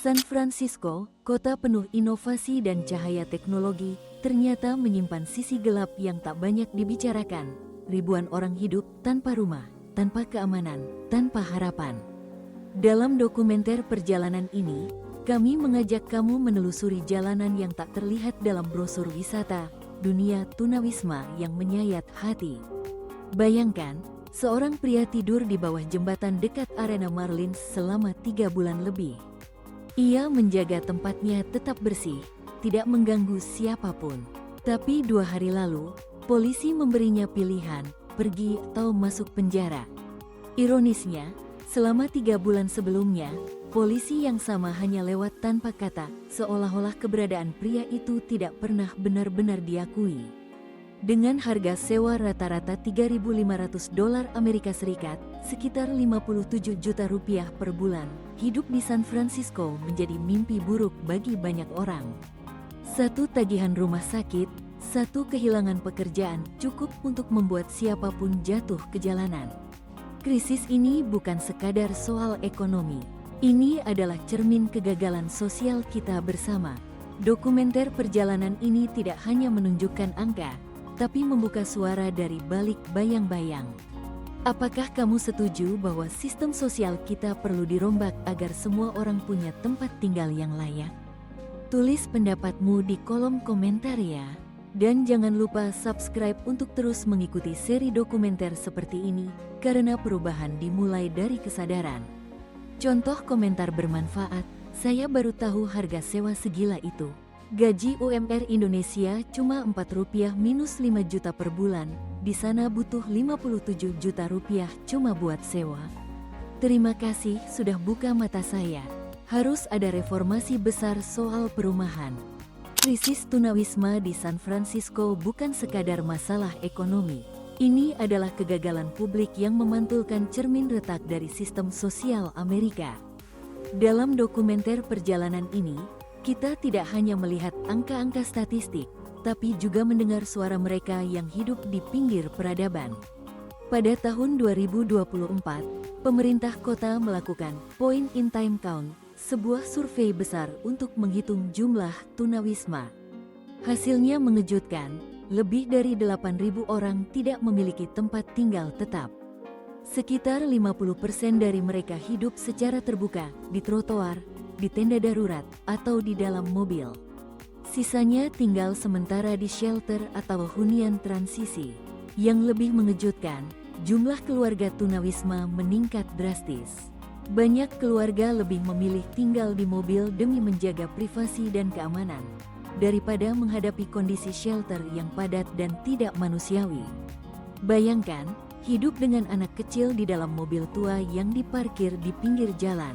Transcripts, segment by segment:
San Francisco, kota penuh inovasi dan cahaya teknologi, ternyata menyimpan sisi gelap yang tak banyak dibicarakan. Ribuan orang hidup tanpa rumah, tanpa keamanan, tanpa harapan. Dalam dokumenter perjalanan ini, kami mengajak kamu menelusuri jalanan yang tak terlihat dalam brosur wisata, dunia tunawisma yang menyayat hati. Bayangkan, seorang pria tidur di bawah jembatan dekat arena Marlins selama 3 bulan lebih. Ia menjaga tempatnya tetap bersih, tidak mengganggu siapapun. Tapi 2 hari lalu, polisi memberinya pilihan, pergi atau masuk penjara. Ironisnya, selama 3 bulan sebelumnya, polisi yang sama hanya lewat tanpa kata, seolah-olah keberadaan pria itu tidak pernah benar-benar diakui. Dengan harga sewa rata-rata $3.500 Amerika Serikat, sekitar 57 juta rupiah per bulan, hidup di San Francisco menjadi mimpi buruk bagi banyak orang. 1 tagihan rumah sakit, 1 kehilangan pekerjaan cukup untuk membuat siapapun jatuh ke jalanan. Krisis ini bukan sekadar soal ekonomi. Ini adalah cermin kegagalan sosial kita bersama. Dokumenter perjalanan ini tidak hanya menunjukkan angka, tapi membuka suara dari balik bayang-bayang. Apakah kamu setuju bahwa sistem sosial kita perlu dirombak agar semua orang punya tempat tinggal yang layak? Tulis pendapatmu di kolom komentar ya. Dan jangan lupa subscribe untuk terus mengikuti seri dokumenter seperti ini, karena perubahan dimulai dari kesadaran. Contoh komentar bermanfaat, saya baru tahu harga sewa segila itu. Gaji UMR Indonesia cuma Rp4 minus 5 juta per bulan, di sana butuh 57 juta rupiah cuma buat sewa. Terima kasih sudah buka mata saya. Harus ada reformasi besar soal perumahan. Krisis tunawisma di San Francisco bukan sekadar masalah ekonomi. Ini adalah kegagalan publik yang memantulkan cermin retak dari sistem sosial Amerika. Dalam dokumenter perjalanan ini, kita tidak hanya melihat angka-angka statistik, tapi juga mendengar suara mereka yang hidup di pinggir peradaban. Pada tahun 2024, pemerintah kota melakukan Point in Time Count, sebuah survei besar untuk menghitung jumlah tunawisma. Hasilnya mengejutkan, lebih dari 8.000 orang tidak memiliki tempat tinggal tetap. Sekitar 50% dari mereka hidup secara terbuka, di trotoar, di tenda darurat, atau di dalam mobil. Sisanya tinggal sementara di shelter atau hunian transisi. Yang lebih mengejutkan, jumlah keluarga tunawisma meningkat drastis. Banyak keluarga lebih memilih tinggal di mobil demi menjaga privasi dan keamanan, daripada menghadapi kondisi shelter yang padat dan tidak manusiawi. Bayangkan, hidup dengan anak kecil di dalam mobil tua yang diparkir di pinggir jalan.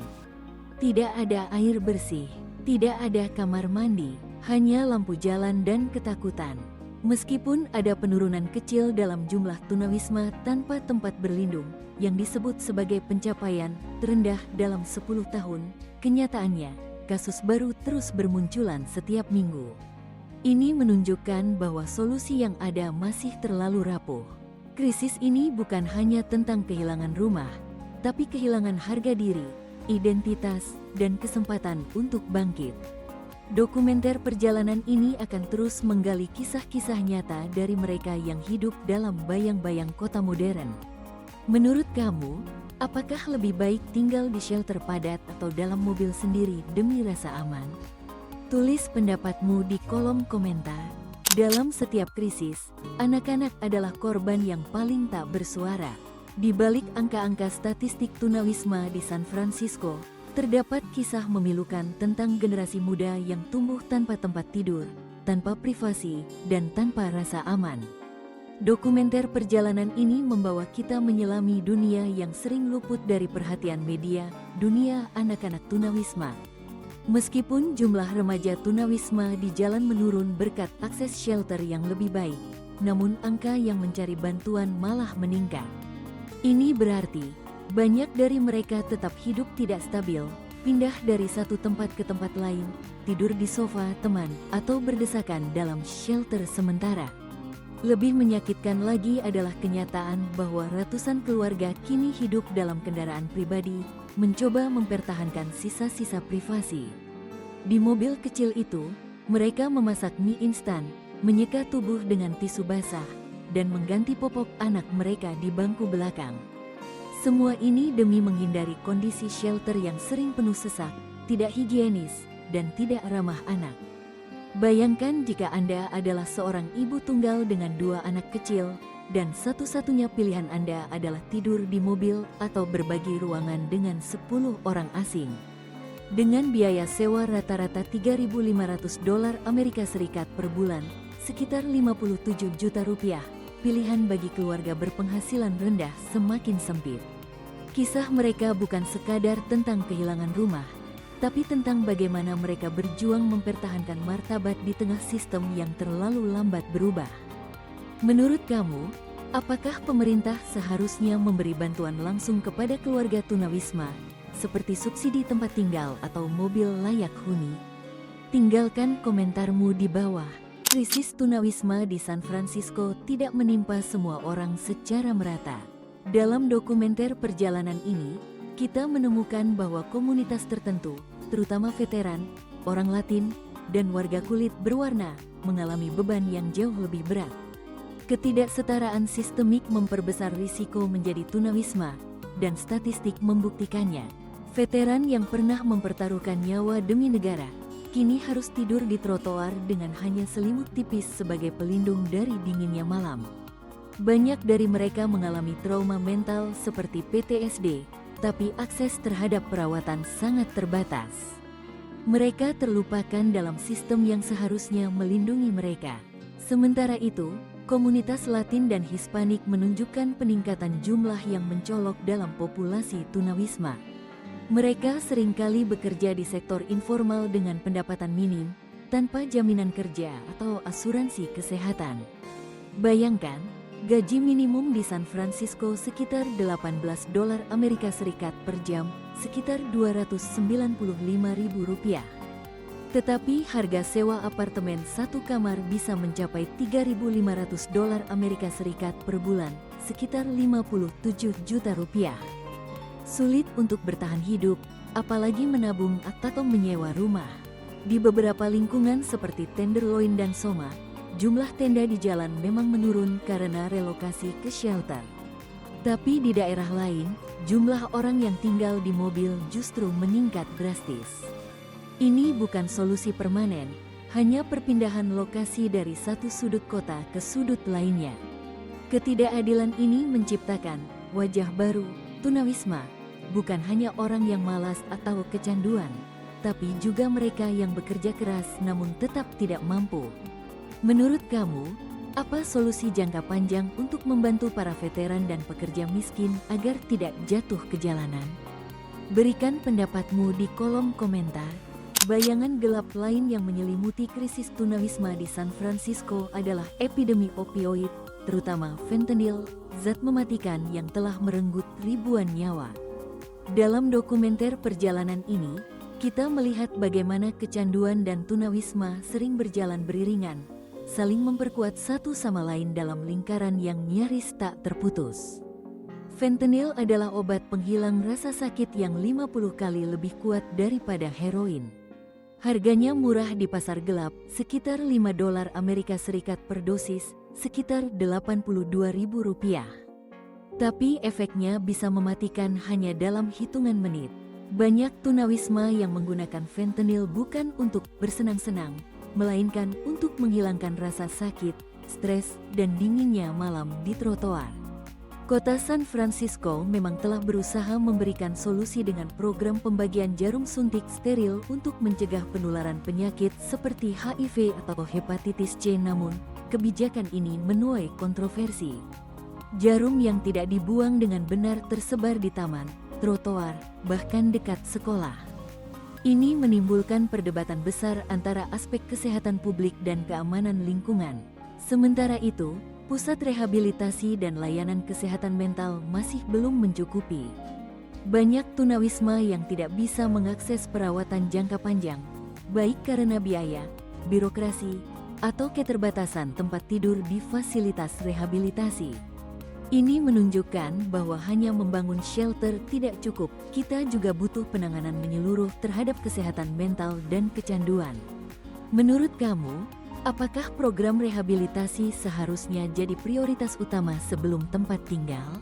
Tidak ada air bersih, tidak ada kamar mandi, hanya lampu jalan dan ketakutan. Meskipun ada penurunan kecil dalam jumlah tunawisma tanpa tempat berlindung, yang disebut sebagai pencapaian terendah dalam 10 tahun, kenyataannya, kasus baru terus bermunculan setiap minggu. Ini menunjukkan bahwa solusi yang ada masih terlalu rapuh. Krisis ini bukan hanya tentang kehilangan rumah, tapi kehilangan harga diri, identitas, dan kesempatan untuk bangkit. Dokumenter perjalanan ini akan terus menggali kisah-kisah nyata dari mereka yang hidup dalam bayang-bayang kota modern. Menurut kamu, apakah lebih baik tinggal di shelter padat atau dalam mobil sendiri demi rasa aman? Tulis pendapatmu di kolom komentar. Dalam setiap krisis, anak-anak adalah korban yang paling tak bersuara. Di balik angka-angka statistik tunawisma di San Francisco, terdapat kisah memilukan tentang generasi muda yang tumbuh tanpa tempat tidur, tanpa privasi, dan tanpa rasa aman. Dokumenter perjalanan ini membawa kita menyelami dunia yang sering luput dari perhatian media, dunia anak-anak tunawisma. Meskipun jumlah remaja tunawisma di jalan menurun berkat akses shelter yang lebih baik, namun angka yang mencari bantuan malah meningkat. Ini berarti, banyak dari mereka tetap hidup tidak stabil, pindah dari satu tempat ke tempat lain, tidur di sofa teman, atau berdesakan dalam shelter sementara. Lebih menyakitkan lagi adalah kenyataan bahwa ratusan keluarga kini hidup dalam kendaraan pribadi, mencoba mempertahankan sisa-sisa privasi. Di mobil kecil itu, mereka memasak mie instan, menyeka tubuh dengan tisu basah, dan mengganti popok anak mereka di bangku belakang. Semua ini demi menghindari kondisi shelter yang sering penuh sesak, tidak higienis, dan tidak ramah anak. Bayangkan jika Anda adalah seorang ibu tunggal dengan 2 anak kecil, dan satu-satunya pilihan Anda adalah tidur di mobil atau berbagi ruangan dengan 10 orang asing. Dengan biaya sewa rata-rata $3.500 Amerika Serikat per bulan, sekitar 57 juta rupiah, pilihan bagi keluarga berpenghasilan rendah semakin sempit. Kisah mereka bukan sekadar tentang kehilangan rumah, tapi tentang bagaimana mereka berjuang mempertahankan martabat di tengah sistem yang terlalu lambat berubah. Menurut kamu, apakah pemerintah seharusnya memberi bantuan langsung kepada keluarga tunawisma, seperti subsidi tempat tinggal atau mobil layak huni? Tinggalkan komentarmu di bawah. Krisis tunawisma di San Francisco tidak menimpa semua orang secara merata. Dalam dokumenter perjalanan ini, kita menemukan bahwa komunitas tertentu, terutama veteran, orang Latin, dan warga kulit berwarna, mengalami beban yang jauh lebih berat. Ketidaksetaraan sistemik memperbesar risiko menjadi tunawisma, dan statistik membuktikannya. Veteran yang pernah mempertaruhkan nyawa demi negara, kini harus tidur di trotoar dengan hanya selimut tipis sebagai pelindung dari dinginnya malam. Banyak dari mereka mengalami trauma mental seperti PTSD, tapi akses terhadap perawatan sangat terbatas. Mereka terlupakan dalam sistem yang seharusnya melindungi mereka. Sementara itu, komunitas Latin dan Hispanik menunjukkan peningkatan jumlah yang mencolok dalam populasi tunawisma. Mereka seringkali bekerja di sektor informal dengan pendapatan minim, tanpa jaminan kerja atau asuransi kesehatan. Bayangkan, gaji minimum di San Francisco sekitar $18 Amerika Serikat per jam, sekitar Rp295.000. Tetapi harga sewa apartemen satu kamar bisa mencapai $3.500 Amerika Serikat per bulan, sekitar 57 juta rupiah. Sulit untuk bertahan hidup, apalagi menabung atau menyewa rumah. Di beberapa lingkungan seperti Tenderloin dan Soma, jumlah tenda di jalan memang menurun karena relokasi ke shelter. Tapi di daerah lain, jumlah orang yang tinggal di mobil justru meningkat drastis. Ini bukan solusi permanen, hanya perpindahan lokasi dari satu sudut kota ke sudut lainnya. Ketidakadilan ini menciptakan wajah baru, tunawisma, bukan hanya orang yang malas atau kecanduan, tapi juga mereka yang bekerja keras namun tetap tidak mampu. Menurut kamu, apa solusi jangka panjang untuk membantu para veteran dan pekerja miskin agar tidak jatuh ke jalanan? Berikan pendapatmu di kolom komentar. Bayangan gelap lain yang menyelimuti krisis tunawisma di San Francisco adalah epidemi opioid, terutama fentanyl, zat mematikan yang telah merenggut ribuan nyawa. Dalam dokumenter perjalanan ini, kita melihat bagaimana kecanduan dan tunawisma sering berjalan beriringan, saling memperkuat satu sama lain dalam lingkaran yang nyaris tak terputus. Fentanyl adalah obat penghilang rasa sakit yang 50 kali lebih kuat daripada heroin. Harganya murah di pasar gelap, sekitar $5 Amerika Serikat per dosis, sekitar Rp82.000. Tapi efeknya bisa mematikan hanya dalam hitungan menit. Banyak tunawisma yang menggunakan fentanyl bukan untuk bersenang-senang, melainkan untuk menghilangkan rasa sakit, stres, dan dinginnya malam di trotoar. Kota San Francisco memang telah berusaha memberikan solusi dengan program pembagian jarum suntik steril untuk mencegah penularan penyakit seperti HIV atau hepatitis C, namun kebijakan ini menuai kontroversi. Jarum yang tidak dibuang dengan benar tersebar di taman, trotoar, bahkan dekat sekolah. Ini menimbulkan perdebatan besar antara aspek kesehatan publik dan keamanan lingkungan. Sementara itu, pusat rehabilitasi dan layanan kesehatan mental masih belum mencukupi. Banyak tunawisma yang tidak bisa mengakses perawatan jangka panjang, baik karena biaya, birokrasi, atau keterbatasan tempat tidur di fasilitas rehabilitasi. Ini menunjukkan bahwa hanya membangun shelter tidak cukup, kita juga butuh penanganan menyeluruh terhadap kesehatan mental dan kecanduan. Menurut kamu, apakah program rehabilitasi seharusnya jadi prioritas utama sebelum tempat tinggal?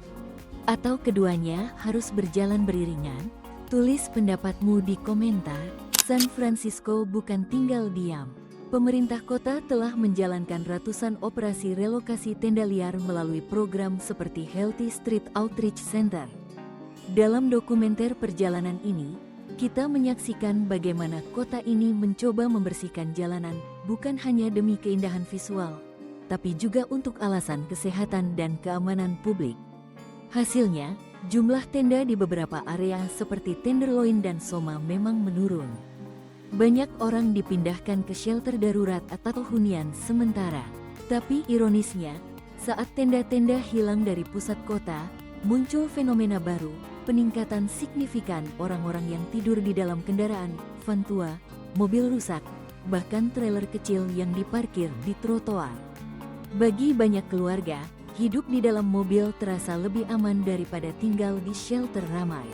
Atau keduanya harus berjalan beriringan? Tulis pendapatmu di komentar. San Francisco bukan tinggal diam. Pemerintah kota telah menjalankan ratusan operasi relokasi tenda liar melalui program seperti Healthy Street Outreach Center. Dalam dokumenter perjalanan ini, kita menyaksikan bagaimana kota ini mencoba membersihkan jalanan bukan hanya demi keindahan visual, tapi juga untuk alasan kesehatan dan keamanan publik. Hasilnya, jumlah tenda di beberapa area seperti Tenderloin dan Soma memang menurun. Banyak orang dipindahkan ke shelter darurat atau hunian sementara. Tapi ironisnya, saat tenda-tenda hilang dari pusat kota, muncul fenomena baru, peningkatan signifikan orang-orang yang tidur di dalam kendaraan, van tua, mobil rusak, bahkan trailer kecil yang diparkir di trotoar. Bagi banyak keluarga, hidup di dalam mobil terasa lebih aman daripada tinggal di shelter ramai.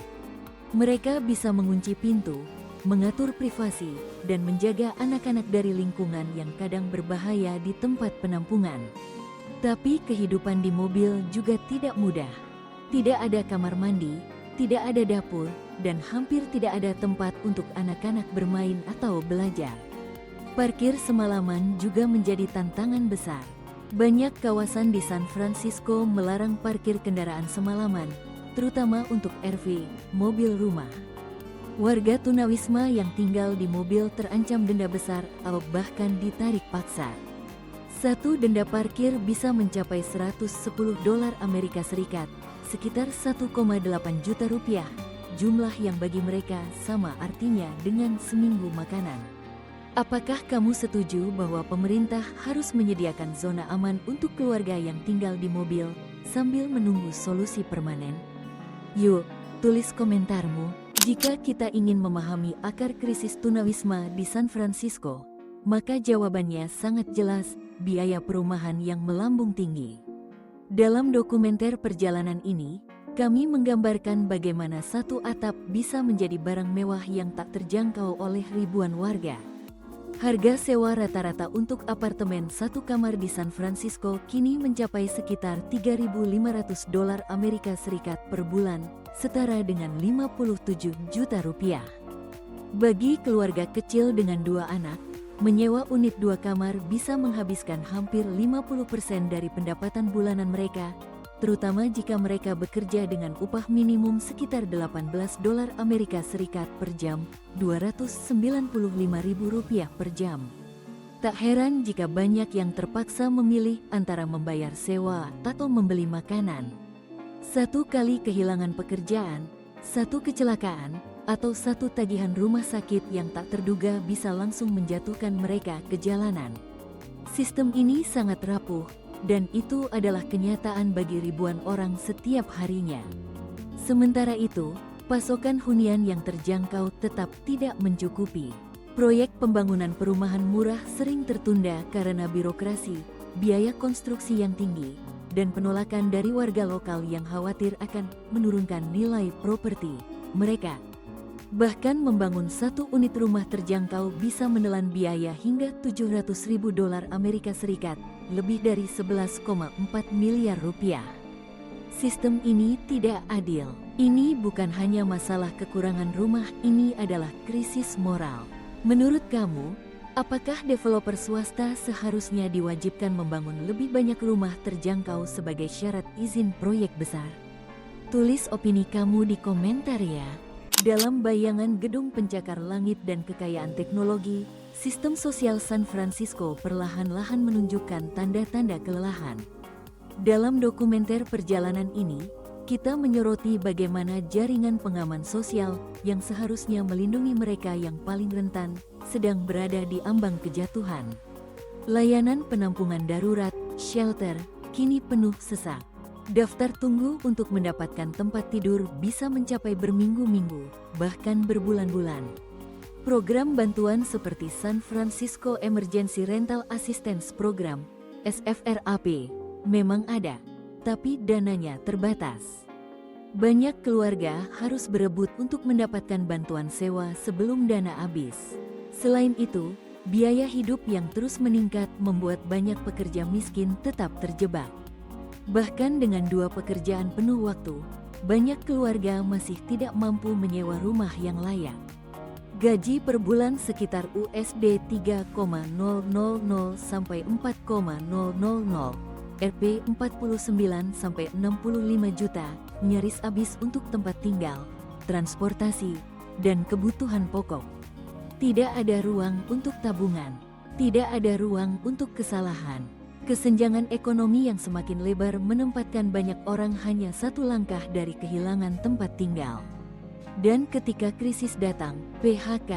Mereka bisa mengunci pintu, mengatur privasi, dan menjaga anak-anak dari lingkungan yang kadang berbahaya di tempat penampungan. Tapi kehidupan di mobil juga tidak mudah. Tidak ada kamar mandi, tidak ada dapur, dan hampir tidak ada tempat untuk anak-anak bermain atau belajar. Parkir semalaman juga menjadi tantangan besar. Banyak kawasan di San Francisco melarang parkir kendaraan semalaman, terutama untuk RV, mobil rumah. Warga tunawisma yang tinggal di mobil terancam denda besar atau bahkan ditarik paksa. Satu denda parkir bisa mencapai $110 Amerika Serikat, sekitar 1,8 juta rupiah, jumlah yang bagi mereka sama artinya dengan seminggu makanan. Apakah kamu setuju bahwa pemerintah harus menyediakan zona aman untuk keluarga yang tinggal di mobil sambil menunggu solusi permanen? Yuk, tulis komentarmu. Jika kita ingin memahami akar krisis tunawisma di San Francisco, maka jawabannya sangat jelas, biaya perumahan yang melambung tinggi. Dalam dokumenter perjalanan ini, kami menggambarkan bagaimana satu atap bisa menjadi barang mewah yang tak terjangkau oleh ribuan warga. Harga sewa rata-rata untuk apartemen satu kamar di San Francisco kini mencapai sekitar $3.500 Amerika Serikat per bulan, setara dengan 57 juta rupiah. Bagi keluarga kecil dengan 2 anak, menyewa unit 2 kamar bisa menghabiskan hampir 50% dari pendapatan bulanan mereka, terutama jika mereka bekerja dengan upah minimum sekitar $18 Amerika Serikat per jam, Rp295.000 per jam. Tak heran jika banyak yang terpaksa memilih antara membayar sewa atau membeli makanan. Satu kali kehilangan pekerjaan, satu kecelakaan, atau satu tagihan rumah sakit yang tak terduga bisa langsung menjatuhkan mereka ke jalanan. Sistem ini sangat rapuh, dan itu adalah kenyataan bagi ribuan orang setiap harinya. Sementara itu, pasokan hunian yang terjangkau tetap tidak mencukupi. Proyek pembangunan perumahan murah sering tertunda karena birokrasi, biaya konstruksi yang tinggi, dan penolakan dari warga lokal yang khawatir akan menurunkan nilai properti mereka. Bahkan membangun satu unit rumah terjangkau bisa menelan biaya hingga $700.000 Amerika Serikat, lebih dari 11,4 miliar rupiah. Sistem ini tidak adil. Ini bukan hanya masalah kekurangan rumah, ini adalah krisis moral. Menurut kamu, apakah developer swasta seharusnya diwajibkan membangun lebih banyak rumah terjangkau sebagai syarat izin proyek besar? Tulis opini kamu di komentar ya. Dalam bayangan gedung pencakar langit dan kekayaan teknologi, sistem sosial San Francisco perlahan-lahan menunjukkan tanda-tanda kelelahan. Dalam dokumenter perjalanan ini, kita menyoroti bagaimana jaringan pengaman sosial yang seharusnya melindungi mereka yang paling rentan, sedang berada di ambang kejatuhan. Layanan penampungan darurat, shelter, kini penuh sesak. Daftar tunggu untuk mendapatkan tempat tidur bisa mencapai berminggu-minggu, bahkan berbulan-bulan. Program bantuan seperti San Francisco Emergency Rental Assistance Program (SFRAP) memang ada, tapi dananya terbatas. Banyak keluarga harus berebut untuk mendapatkan bantuan sewa sebelum dana habis. Selain itu, biaya hidup yang terus meningkat membuat banyak pekerja miskin tetap terjebak. Bahkan dengan 2 pekerjaan penuh waktu, banyak keluarga masih tidak mampu menyewa rumah yang layak. Gaji per bulan sekitar USD 3,000 sampai 4,000, Rp 49 sampai 65 juta, nyaris habis untuk tempat tinggal, transportasi, dan kebutuhan pokok. Tidak ada ruang untuk tabungan, tidak ada ruang untuk kesalahan. Kesenjangan ekonomi yang semakin lebar menempatkan banyak orang hanya satu langkah dari kehilangan tempat tinggal. Dan ketika krisis datang, PHK,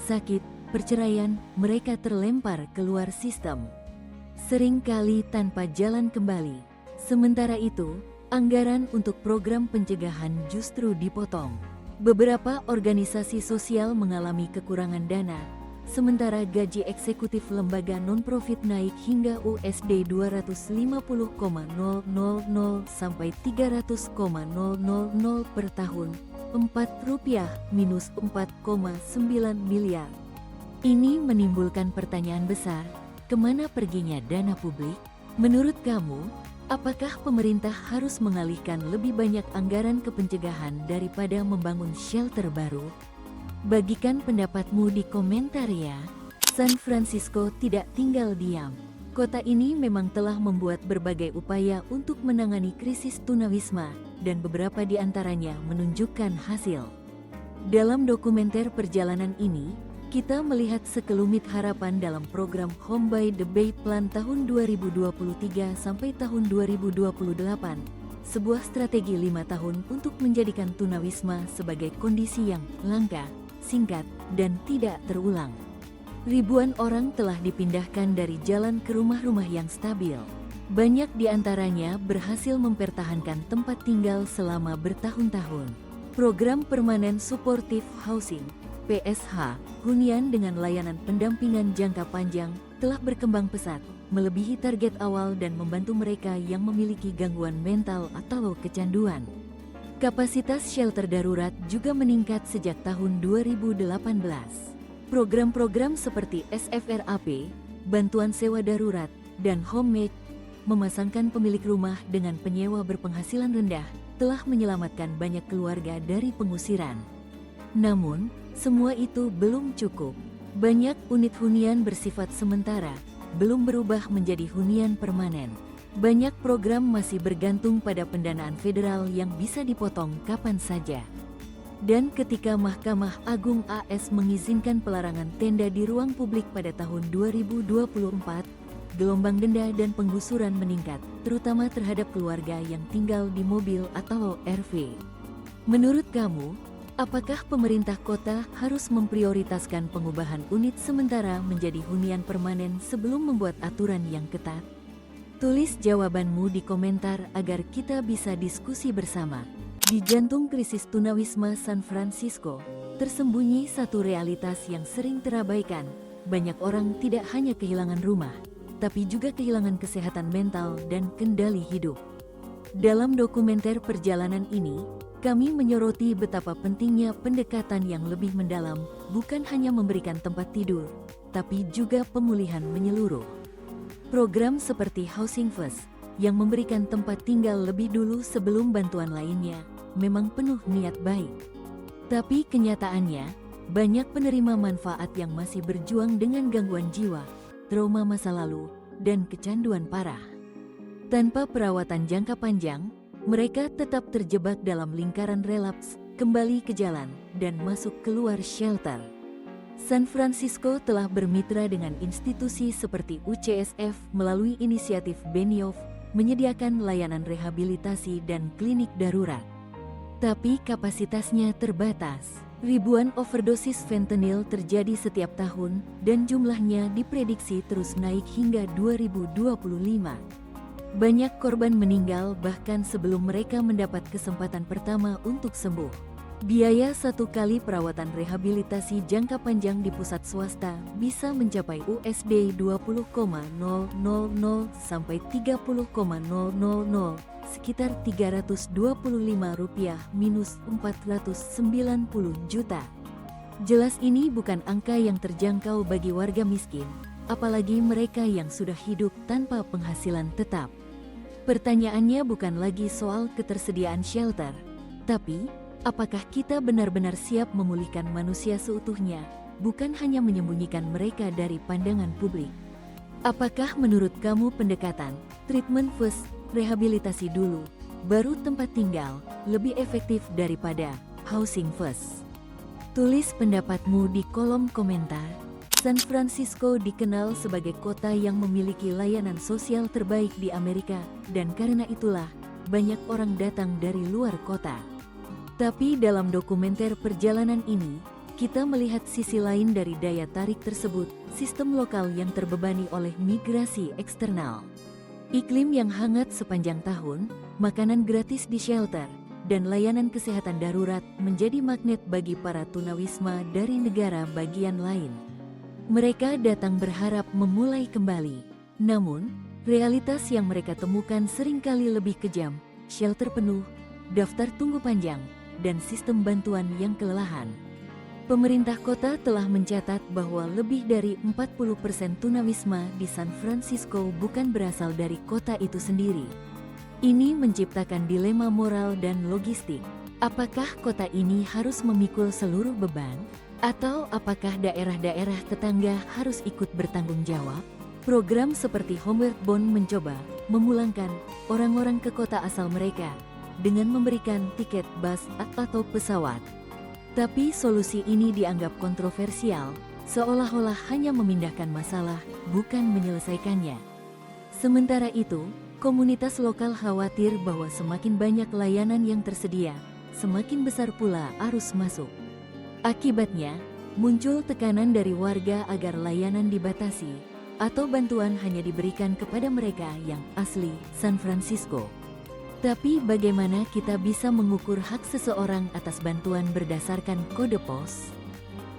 sakit, perceraian, mereka terlempar keluar sistem. Seringkali tanpa jalan kembali. Sementara itu, anggaran untuk program pencegahan justru dipotong. Beberapa organisasi sosial mengalami kekurangan dana, sementara gaji eksekutif lembaga non-profit naik hingga USD 250,000 sampai 300,000 per tahun, Rp4,9 miliar. Ini menimbulkan pertanyaan besar, kemana perginya dana publik? Menurut kamu, apakah pemerintah harus mengalihkan lebih banyak anggaran ke pencegahan daripada membangun shelter baru? Bagikan pendapatmu di komentar ya. San Francisco tidak tinggal diam. Kota ini memang telah membuat berbagai upaya untuk menangani krisis tunawisma, dan beberapa di antaranya menunjukkan hasil. Dalam dokumenter perjalanan ini, kita melihat sekelumit harapan dalam program Home by the Bay Plan tahun 2023 sampai tahun 2028, sebuah strategi 5 tahun untuk menjadikan tunawisma sebagai kondisi yang langka, singkat, dan tidak terulang. Ribuan orang telah dipindahkan dari jalan ke rumah-rumah yang stabil. Banyak di antaranya berhasil mempertahankan tempat tinggal selama bertahun-tahun. Program Permanent Supportive Housing (PSH) hunian dengan layanan pendampingan jangka panjang telah berkembang pesat, melebihi target awal dan membantu mereka yang memiliki gangguan mental atau kecanduan. Kapasitas shelter darurat juga meningkat sejak tahun 2018. Program-program seperti SFRAP, bantuan sewa darurat, dan homemade memasangkan pemilik rumah dengan penyewa berpenghasilan rendah telah menyelamatkan banyak keluarga dari pengusiran. Namun, semua itu belum cukup. Banyak unit hunian bersifat sementara, belum berubah menjadi hunian permanen. Banyak program masih bergantung pada pendanaan federal yang bisa dipotong kapan saja. Dan ketika Mahkamah Agung AS mengizinkan pelarangan tenda di ruang publik pada tahun 2024, gelombang denda dan penggusuran meningkat, terutama terhadap keluarga yang tinggal di mobil atau RV. Menurut kamu, apakah pemerintah kota harus memprioritaskan pengubahan unit sementara menjadi hunian permanen sebelum membuat aturan yang ketat? Tulis jawabanmu di komentar agar kita bisa diskusi bersama. Di jantung krisis tunawisma San Francisco, tersembunyi satu realitas yang sering terabaikan. Banyak orang tidak hanya kehilangan rumah, tapi juga kehilangan kesehatan mental dan kendali hidup. Dalam dokumenter perjalanan ini, kami menyoroti betapa pentingnya pendekatan yang lebih mendalam, bukan hanya memberikan tempat tidur, tapi juga pemulihan menyeluruh. Program seperti Housing First, yang memberikan tempat tinggal lebih dulu sebelum bantuan lainnya, memang penuh niat baik. Tapi kenyataannya, banyak penerima manfaat yang masih berjuang dengan gangguan jiwa, trauma masa lalu, dan kecanduan parah. Tanpa perawatan jangka panjang, mereka tetap terjebak dalam lingkaran relapse, kembali ke jalan, dan masuk keluar shelter. San Francisco telah bermitra dengan institusi seperti UCSF melalui inisiatif Benioff, menyediakan layanan rehabilitasi dan klinik darurat. Tapi kapasitasnya terbatas. Ribuan overdosis fentanyl terjadi setiap tahun dan jumlahnya diprediksi terus naik hingga 2025. Banyak korban meninggal bahkan sebelum mereka mendapat kesempatan pertama untuk sembuh. Biaya satu kali perawatan rehabilitasi jangka panjang di pusat swasta bisa mencapai USD 20,000 sampai 30,000, sekitar Rp325 minus 490 juta. Jelas ini bukan angka yang terjangkau bagi warga miskin, apalagi mereka yang sudah hidup tanpa penghasilan tetap. Pertanyaannya bukan lagi soal ketersediaan shelter, tapi apakah kita benar-benar siap memulihkan manusia seutuhnya, bukan hanya menyembunyikan mereka dari pandangan publik? Apakah menurut kamu pendekatan treatment first, rehabilitasi dulu, baru tempat tinggal, lebih efektif daripada housing first? Tulis pendapatmu di kolom komentar. San Francisco dikenal sebagai kota yang memiliki layanan sosial terbaik di Amerika, dan karena itulah banyak orang datang dari luar kota. Tapi dalam dokumenter perjalanan ini, kita melihat sisi lain dari daya tarik tersebut, sistem lokal yang terbebani oleh migrasi eksternal. Iklim yang hangat sepanjang tahun, makanan gratis di shelter, dan layanan kesehatan darurat menjadi magnet bagi para tunawisma dari negara bagian lain. Mereka datang berharap memulai kembali. Namun, realitas yang mereka temukan seringkali lebih kejam, shelter penuh, daftar tunggu panjang, dan sistem bantuan yang kelelahan. Pemerintah kota telah mencatat bahwa lebih dari 40% tunawisma di San Francisco bukan berasal dari kota itu sendiri. Ini menciptakan dilema moral dan logistik. Apakah kota ini harus memikul seluruh beban? Atau apakah daerah-daerah tetangga harus ikut bertanggung jawab? Program seperti Homeward Bound mencoba memulangkan orang-orang ke kota asal mereka dengan memberikan tiket bus atau pesawat. Tapi solusi ini dianggap kontroversial, seolah-olah hanya memindahkan masalah, bukan menyelesaikannya. Sementara itu, komunitas lokal khawatir bahwa semakin banyak layanan yang tersedia, semakin besar pula arus masuk. Akibatnya, muncul tekanan dari warga agar layanan dibatasi, atau bantuan hanya diberikan kepada mereka yang asli San Francisco. Tapi bagaimana kita bisa mengukur hak seseorang atas bantuan berdasarkan kode pos?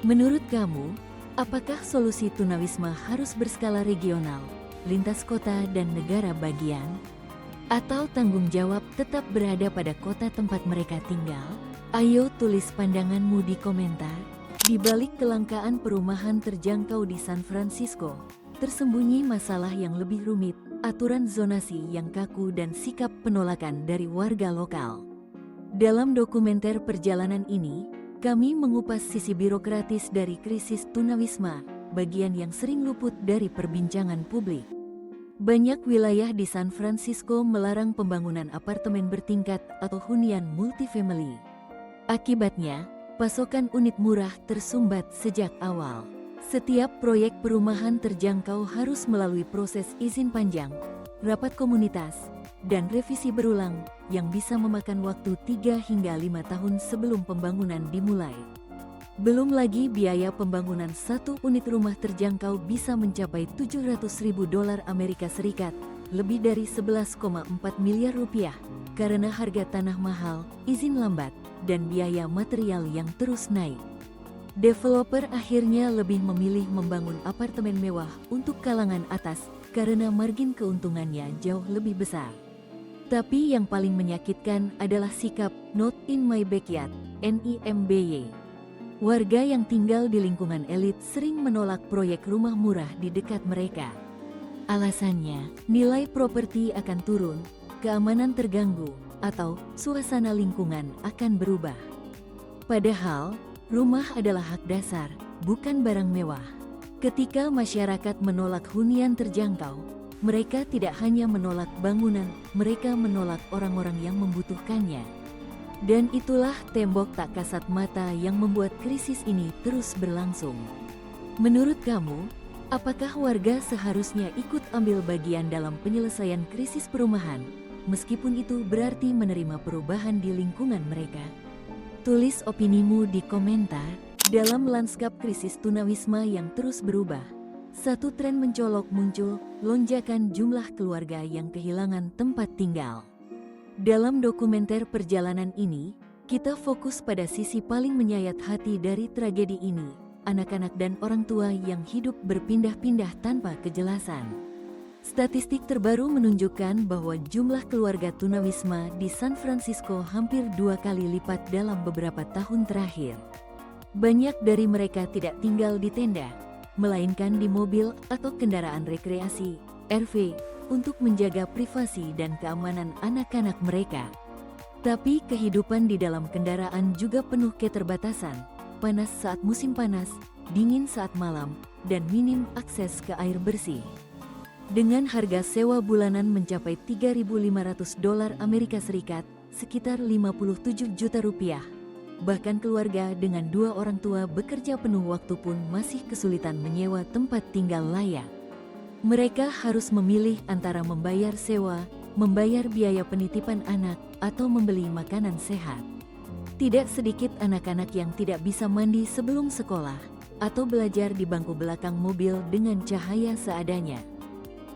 Menurut kamu, apakah solusi tunawisma harus berskala regional, lintas kota dan negara bagian? Atau tanggung jawab tetap berada pada kota tempat mereka tinggal? Ayo tulis pandanganmu di komentar. Di balik kelangkaan perumahan terjangkau di San Francisco, tersembunyi masalah yang lebih rumit, aturan zonasi yang kaku dan sikap penolakan dari warga lokal. Dalam dokumenter perjalanan ini, kami mengupas sisi birokratis dari krisis tunawisma, bagian yang sering luput dari perbincangan publik. Banyak wilayah di San Francisco melarang pembangunan apartemen bertingkat atau hunian multifamily. Akibatnya, pasokan unit murah tersumbat sejak awal. Setiap proyek perumahan terjangkau harus melalui proses izin panjang, rapat komunitas, dan revisi berulang yang bisa memakan waktu 3 hingga 5 tahun sebelum pembangunan dimulai. Belum lagi biaya pembangunan satu unit rumah terjangkau bisa mencapai $700.000 Amerika Serikat, lebih dari 11,4 miliar rupiah, karena harga tanah mahal, izin lambat, dan biaya material yang terus naik. Developer akhirnya lebih memilih membangun apartemen mewah untuk kalangan atas karena margin keuntungannya jauh lebih besar. Tapi yang paling menyakitkan adalah sikap "not in my backyard" (NIMBY). Warga yang tinggal di lingkungan elit sering menolak proyek rumah murah di dekat mereka. Alasannya, nilai properti akan turun, keamanan terganggu, atau suasana lingkungan akan berubah. Padahal, rumah adalah hak dasar, bukan barang mewah. Ketika masyarakat menolak hunian terjangkau, mereka tidak hanya menolak bangunan, mereka menolak orang-orang yang membutuhkannya. Dan itulah tembok tak kasat mata yang membuat krisis ini terus berlangsung. Menurut kamu, apakah warga seharusnya ikut ambil bagian dalam penyelesaian krisis perumahan, meskipun itu berarti menerima perubahan di lingkungan mereka? Tulis opinimu di komentar. Dalam lanskap krisis tunawisma yang terus berubah, satu tren mencolok muncul, lonjakan jumlah keluarga yang kehilangan tempat tinggal. Dalam dokumenter perjalanan ini, Kita fokus pada sisi paling menyayat hati dari tragedi ini, anak-anak dan orang tua yang hidup berpindah-pindah tanpa kejelasan. Statistik terbaru menunjukkan bahwa jumlah keluarga tunawisma di San Francisco hampir 2 kali lipat dalam beberapa tahun terakhir. Banyak dari mereka tidak tinggal di tenda, melainkan di mobil atau kendaraan rekreasi, RV, untuk menjaga privasi dan keamanan anak-anak mereka. Tapi kehidupan di dalam kendaraan juga penuh keterbatasan, panas saat musim panas, dingin saat malam, dan minim akses ke air bersih. Dengan harga sewa bulanan mencapai $3.500 Amerika Serikat, sekitar 57 juta rupiah. Bahkan keluarga dengan 2 orang tua bekerja penuh waktu pun masih kesulitan menyewa tempat tinggal layak. Mereka harus memilih antara membayar sewa, membayar biaya penitipan anak, atau membeli makanan sehat. Tidak sedikit anak-anak yang tidak bisa mandi sebelum sekolah, atau belajar di bangku belakang mobil dengan cahaya seadanya.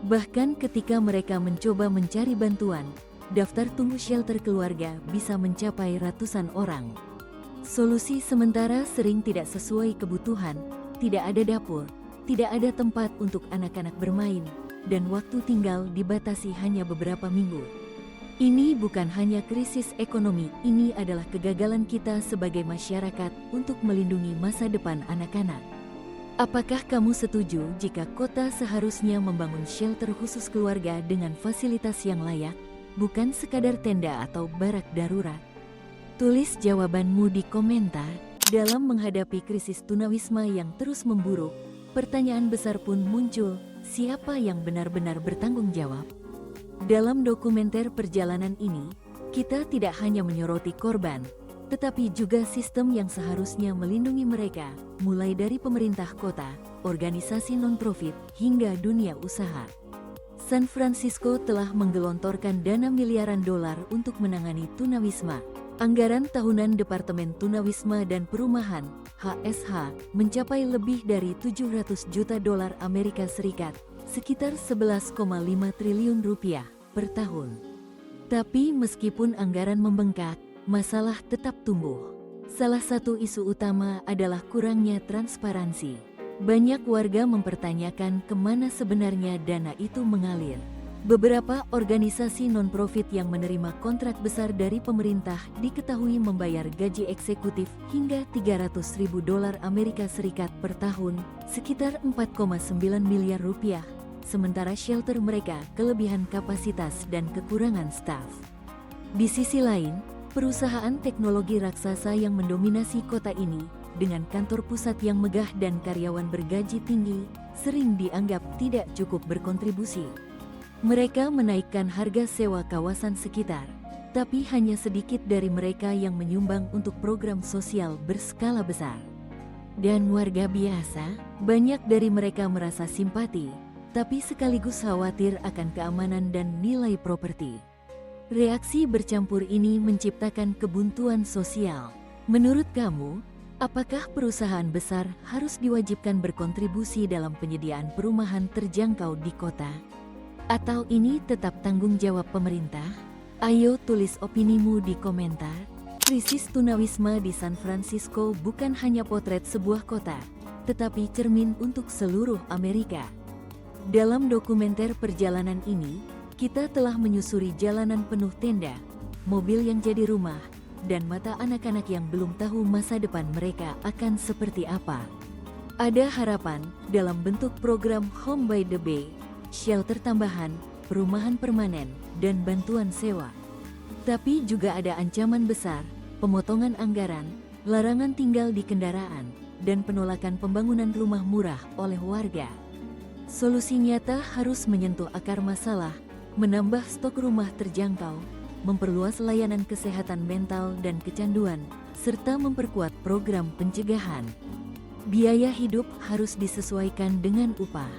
Bahkan ketika mereka mencoba mencari bantuan, daftar tunggu shelter keluarga bisa mencapai ratusan orang. Solusi sementara sering tidak sesuai kebutuhan, tidak ada dapur, tidak ada tempat untuk anak-anak bermain, dan waktu tinggal dibatasi hanya beberapa minggu. Ini bukan hanya krisis ekonomi, ini adalah kegagalan kita sebagai masyarakat untuk melindungi masa depan anak-anak. Apakah kamu setuju jika kota seharusnya membangun shelter khusus keluarga dengan fasilitas yang layak, bukan sekadar tenda atau barak darurat? Tulis jawabanmu di komentar. Dalam menghadapi krisis tunawisma yang terus memburuk, pertanyaan besar pun muncul, siapa yang benar-benar bertanggung jawab? Dalam dokumenter perjalanan ini, kita tidak hanya menyoroti korban, tetapi juga sistem yang seharusnya melindungi mereka, mulai dari pemerintah kota, organisasi non-profit, hingga dunia usaha. San Francisco telah menggelontorkan dana miliaran dolar untuk menangani tunawisma. Anggaran tahunan Departemen Tunawisma dan Perumahan, HSH, mencapai lebih dari $700 juta Amerika Serikat, sekitar 11,5 triliun rupiah per tahun. Tapi meskipun anggaran membengkak, masalah tetap tumbuh. Salah satu isu utama adalah kurangnya transparansi. Banyak warga mempertanyakan kemana sebenarnya dana itu mengalir. Beberapa organisasi non-profit yang menerima kontrak besar dari pemerintah diketahui membayar gaji eksekutif hingga $300.000 Amerika Serikat per tahun, sekitar 4,9 miliar rupiah, sementara shelter mereka kelebihan kapasitas dan kekurangan staf. Di sisi lain, perusahaan teknologi raksasa yang mendominasi kota ini, dengan kantor pusat yang megah dan karyawan bergaji tinggi, sering dianggap tidak cukup berkontribusi. Mereka menaikkan harga sewa kawasan sekitar, tapi hanya sedikit dari mereka yang menyumbang untuk program sosial berskala besar. Dan warga biasa, banyak dari mereka merasa simpati, tapi sekaligus khawatir akan keamanan dan nilai properti. Reaksi bercampur ini menciptakan kebuntuan sosial. Menurut kamu, apakah perusahaan besar harus diwajibkan berkontribusi dalam penyediaan perumahan terjangkau di kota? Atau ini tetap tanggung jawab pemerintah? Ayo tulis opinimu di komentar. Krisis tunawisma di San Francisco bukan hanya potret sebuah kota, tetapi cermin untuk seluruh Amerika. Dalam dokumenter perjalanan ini, kita telah menyusuri jalanan penuh tenda, mobil yang jadi rumah, dan mata anak-anak yang belum tahu masa depan mereka akan seperti apa. Ada harapan dalam bentuk program Home by the Bay, shelter tambahan, perumahan permanen, dan bantuan sewa. Tapi juga ada ancaman besar, pemotongan anggaran, larangan tinggal di kendaraan, dan penolakan pembangunan rumah murah oleh warga. Solusi nyata harus menyentuh akar masalah, menambah stok rumah terjangkau, memperluas layanan kesehatan mental dan kecanduan, serta memperkuat program pencegahan. Biaya hidup harus disesuaikan dengan upah.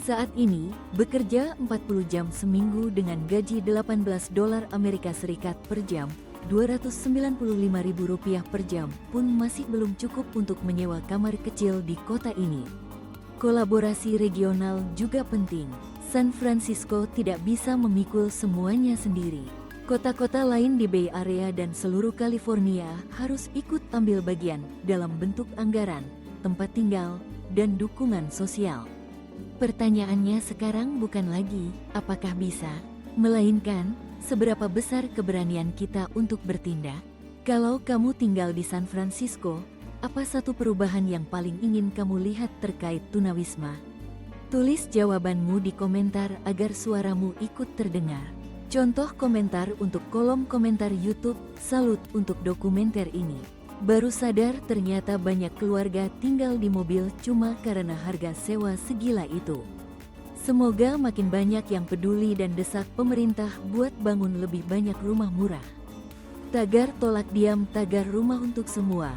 Saat ini, bekerja 40 jam seminggu dengan gaji $18 Amerika Serikat per jam, Rp295.000 per jam, pun masih belum cukup untuk menyewa kamar kecil di kota ini. Kolaborasi regional juga penting. San Francisco tidak bisa memikul semuanya sendiri. Kota-kota lain di Bay Area dan seluruh California harus ikut ambil bagian dalam bentuk anggaran, tempat tinggal, dan dukungan sosial. Pertanyaannya sekarang bukan lagi apakah bisa, melainkan seberapa besar keberanian kita untuk bertindak. Kalau kamu tinggal di San Francisco, apa satu perubahan yang paling ingin kamu lihat terkait tunawisma? Tulis jawabanmu di komentar agar suaramu ikut terdengar. Contoh komentar untuk kolom komentar YouTube. Salut untuk dokumenter ini. Baru sadar ternyata banyak keluarga tinggal di mobil cuma karena harga sewa segila itu. Semoga makin banyak yang peduli dan desak pemerintah buat bangun lebih banyak rumah murah. Tagar tolak diam, tagar rumah untuk semua.